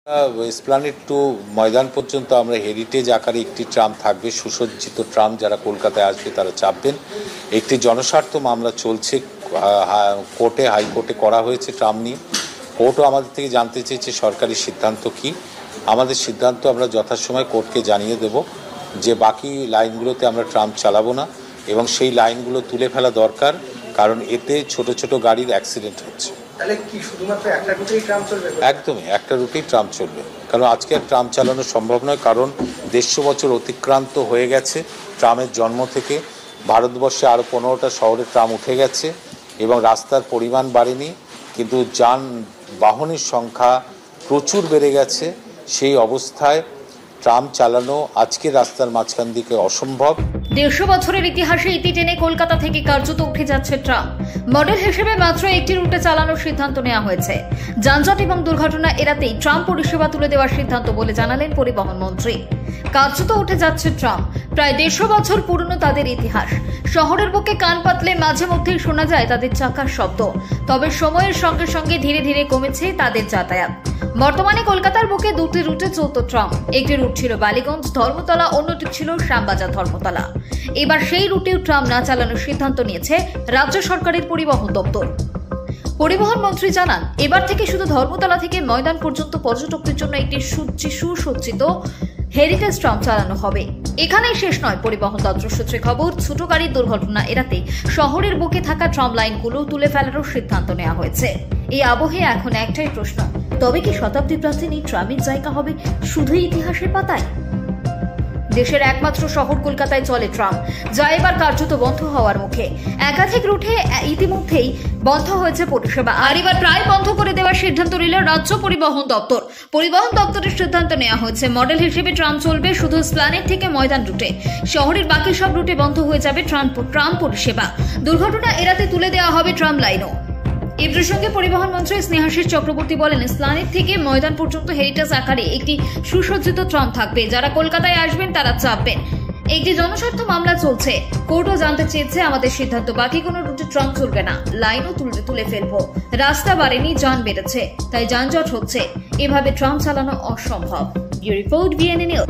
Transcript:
Esplanade two ময়দান পর্যন্ত আমরা heritage আকারে একটি ট্রাম থাকবে, সুসজ্জিত ট্রাম। যারা কলকাতায় আসবে তারা চাপবেন। একটি জনস্বার্থ মামলা চলছে কোর্টে, হাইকোর্টে করা হয়েছে ট্রাম নিয়ে। কোর্টও আমাদের থেকে জানতে চেয়েছে সরকারি সিদ্ধান্ত কি। আমাদের সিদ্ধান্ত আমরা যথাসময়ে কোর্টকে জানিয়ে দেব যে বাকি লাইনগুলোতে আমরা ট্রাম চালাবো না এবং সেই লাইনগুলো তুলে ফেলা দরকার, কারণ এতে ছোট ছোট গাড়ির অ্যাক্সিডেন্ট হচ্ছে। একদমই একটা রুটেই ট্রাম চলবে, কারণ আজকে আর ট্রাম চালানো সম্ভব নয়, কারণ 150 বছর অতিক্রান্ত হয়ে গেছে ট্রামের জন্ম থেকে। ভারতবর্ষে আরও 15টা শহরে ট্রাম উঠে গেছে এবং রাস্তার পরিমাণ বাড়েনি, কিন্তু যানবাহনের সংখ্যা প্রচুর বেড়ে গেছে। সেই অবস্থায় ট্রাম চালানো আজকে রাস্তার মাঝখান দিকে অসম্ভব। 150 বছরের ইতিহাসে ইতি টেনে কলকাতা থেকে কার্যত উঠে যাচ্ছে ট্রাম। মডেল হিসেবে মাত্র একটি রুটে চালানোর সিদ্ধান্ত নেওয়া হয়েছে। যানজট এবং দুর্ঘটনা এড়াতেই ট্রাম পরিষেবা তুলে দেওয়ার সিদ্ধান্ত বলে জানালেন পরিবহন মন্ত্রী। কার্যত উঠে যাচ্ছে ট্রাম। প্রায় 150 বছর পুরনো তাদের ইতিহাস। শহরের বুকে কান পাতলে মাঝে মধ্যেই শোনা যায় তাদের চাকার শব্দ। তবে সময়ের সঙ্গে সঙ্গে ধীরে ধীরে কমেছে তাদের যাতায়াত। বর্তমানে কলকাতার বুকে দুটি রুটে চলত ট্রাম। একটি রুট ছিল বালিগঞ্জ ধর্মতলা, অন্যটি ছিল শ্যামবাজার ধর্মতলা। এবার সেই রুটেও ট্রাম না চালানোর সিদ্ধান্ত নিয়েছে রাজ্য সরকারের পরিবহন দপ্তর। পরিবহন মন্ত্রী জানান, এবার থেকে শুধু ধর্মতলা থেকে ময়দান পর্যন্ত পর্যটকদের জন্য একটি সুসজ্জিত হেরিটেজ ট্রাম চালানো হবে। এখানেই শেষ নয়। পরিবহন দপ্তর সূত্রে খবর, ছোট গাড়ির দুর্ঘটনা এড়াতে শহরের বুকে থাকা ট্রাম লাইনগুলো তুলে ফেলারও সিদ্ধান্ত নেওয়া হয়েছে। এই আবহে এখন একটাই প্রশ্ন, তবে কি শতাব্দী প্রাচীন এই ট্রামের জায়গা হবে শুধুই ইতিহাসের পাতায়? দেশের একমাত্র শহর কলকাতায় চলে ট্রাম, যা এবার কার্যত বন্ধ হওয়ার মুখে। একাধিক রুটে ইতিমধ্যেই বন্ধ হয়েছে পরিষেবা, আর এবার প্রায় বন্ধ করে দেওয়ার সিদ্ধান্ত নিল রাজ্য পরিবহন দপ্তর। পরিবহন দপ্তরের সিদ্ধান্ত নেওয়া হয়েছে, মডেল হিসেবে ট্রাম চলবে শুধু এসপ্ল্যানেড থেকে ময়দান রুটে। শহরের বাকি সব রুটে বন্ধ হয়ে যাবে ট্রাম পরিষেবা। দুর্ঘটনা এড়াতে তুলে দেওয়া হবে ট্রাম লাইনও। এই প্রসঙ্গে পরিবহন মন্ত্রী স্নেহাশিস চক্রবর্তী বলেন, এসপ্ল্যানেড থেকে ময়দান পর্যন্ত হেরিটেজ আকারে একটি সুসজ্জিত ট্রাম থাকবে। যারা কলকাতায় আসবেন তারা চাপবেন। একটি জনস্বার্থ মামলা চলছে। কোর্টও জানতে চেয়েছে আমাদের সিদ্ধান্ত। বাকি কোনো রুটে ট্রাম চলবে না, লাইনও তুলে ফেলবো। রাস্তা বাড়েনি, যান বেড়েছে, তাই যানজট হচ্ছে। এভাবে ট্রাম চালানো অসম্ভব। Report BNA news.